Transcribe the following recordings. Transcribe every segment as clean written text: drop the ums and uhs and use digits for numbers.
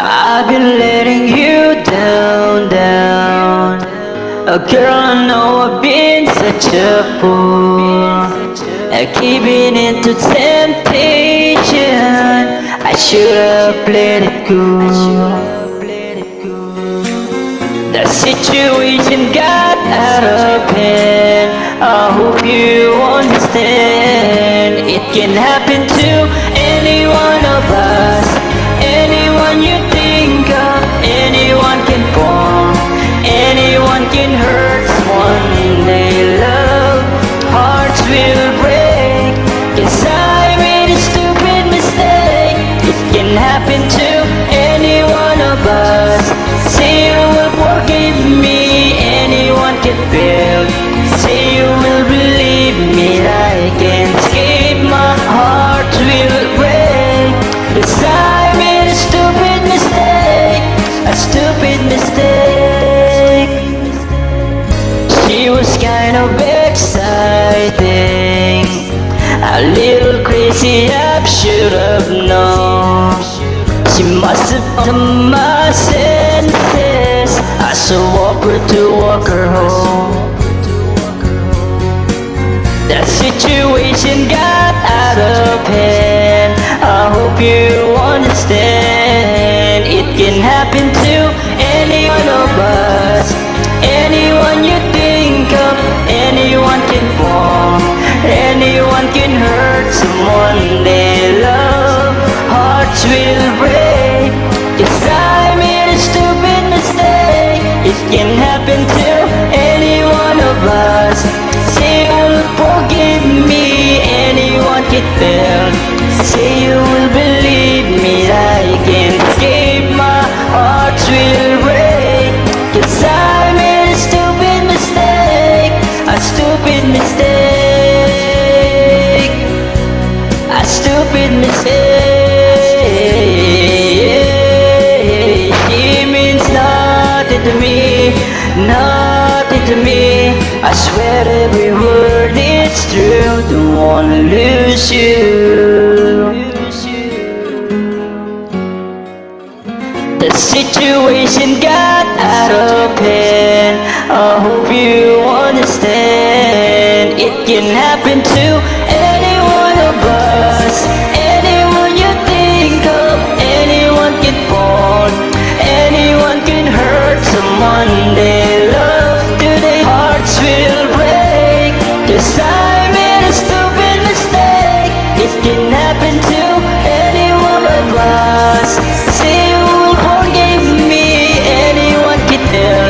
I've been letting you down. Oh girl, I know I've been such a fool. Giving into temptation, I should have let it go. The situation got out of hand. I hope you understand. It can happen to any one of us. Anyone you think of, anyone can fall. Anyone can hurt someone they love. Hearts will break, 'cause I made a stupid mistake. It can happen to any one of us. Say you will forgive me, anyone can fail. Say you will believe me, I can escape. My heart will break, 'cause I made a stupid mistake. A stupid mistake. She was kind of exciting, a little crazy, I should have known. She must have come my senses. I saw her to walk her home. The situation got out of hand. I hope you understand. It can happen to any one of us. Anyone you think of, anyone can fall. Anyone can hurt someone they love. Hearts will break, 'cause I made a stupid mistake. It can happen to any one of us. Say you will forgive me, anyone can fail. Say you will believe me, I can escape. My heart will break, 'cause I made a stupid mistake. A stupid mistake. A stupid mistake. She means nothing to me, nothing to me. I swear every word is true. Don't wanna lose you. The situation got out of hand. I hope you understand. It can happen to any one of us. Anyone you think of, anyone can fall. Anyone can hurt someone they love. Today hearts will break, 'cause I made a stupid mistake. It can happen to any one of us. Say you will forgive me, anyone can tell.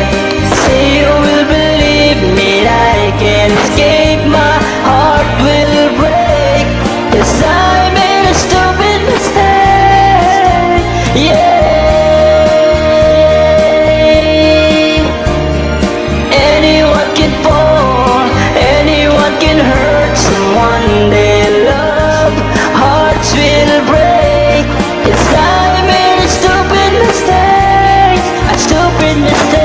Say you will believe me, I can escape. My heart will break, 'cause I made a stupid mistake. Yeah. Anyone can fall, anyone can hurt someone they love. Hearts will break, 'cause I made a stupid mistake. A stupid mistake.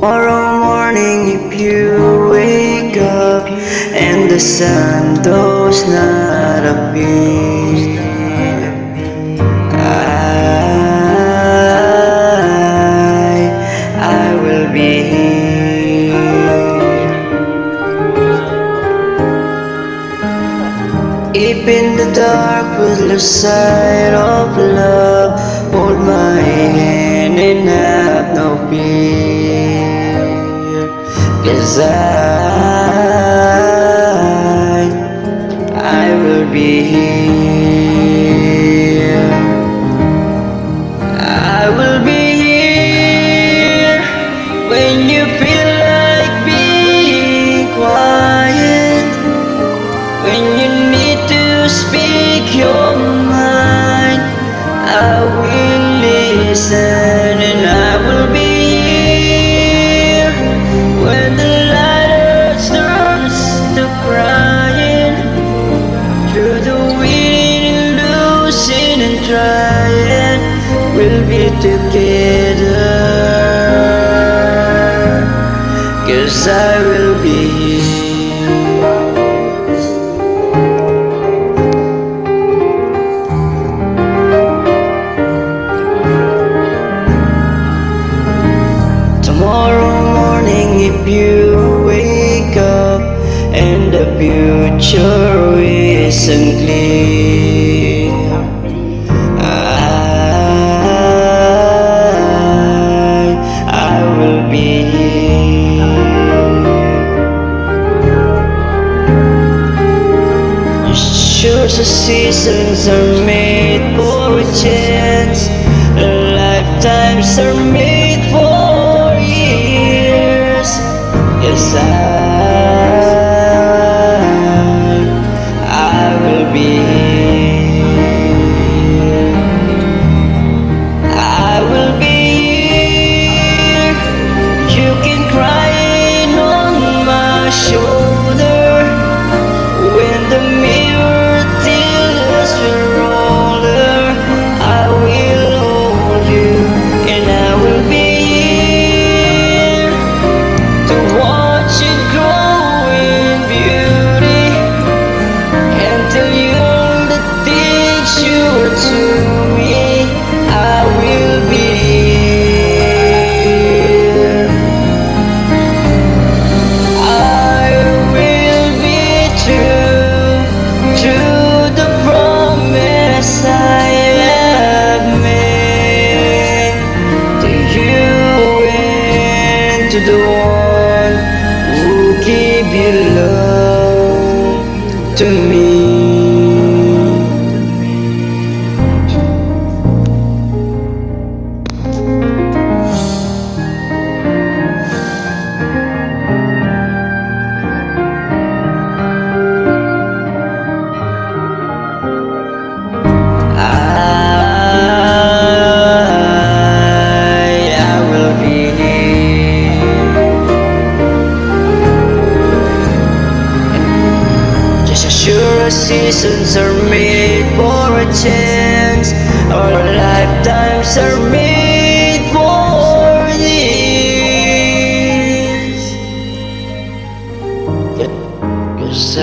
Tomorrow morning if you wake up and the sun does not appear, I will be here. If in the dark with lose sight of love, hold my hand and have no fear. 'Cause I will be here. 'cause I will be here. Tomorrow morning if you wake up and the future isn't clear, I will be here. Sure, the seasons are made for a chance, lifetimes are made for years. Yes, I will be here. I will be here. You can cry on my shoulder when the mirror tears will roll her. I will hold you and I will be here to watch you grow in beauty and tell you all the things you were to me. I will be here. I will be true to the promise I have made to you and to the one who gave you love to me. I will be here. Just as sure as seasons are made for a chance, our lifetimes are made for this. 'Cause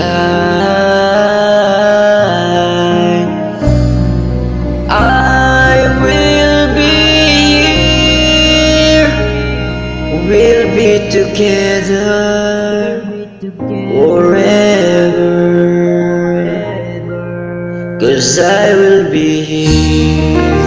I will be here. We'll be together forever. 'Cause I will be here.